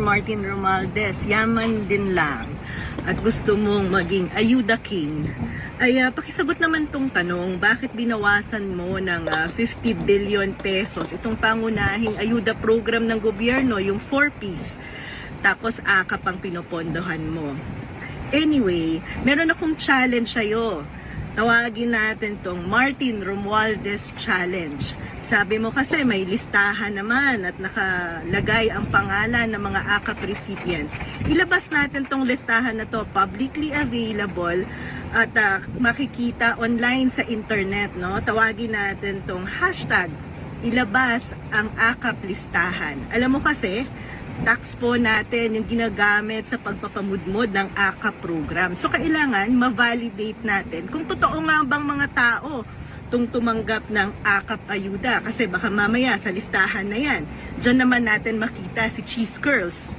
Martin Romualdez, yaman din lang at gusto mong maging Ayuda King, ay pakisagot naman tong tanong, bakit binawasan mo ng 50 billion pesos itong pangunahing ayuda program ng gobyerno, yung 4Ps, tapos AKAP ang pinopondohan mo. Anyway, meron akong challenge sa'yo. Tawagin natin tong Martin Romualdez Challenge. Sabi mo kasi may listahan naman at nakalagay ang pangalan ng mga AKAP recipients. Ilabas natin tong listahan na to, publicly available at makikita online sa internet, no? Tawagin natin tong hashtag ilabas ang AKAP listahan. Alam mo kasi, tax po natin yung ginagamit sa pagpapamudmod ng AKAP program. So kailangan ma-validate natin kung totoo nga bang mga tao itong tumanggap ng AKAP ayuda. Kasi baka mamaya sa listahan na yan, dyan naman natin makita si Cheese Curls.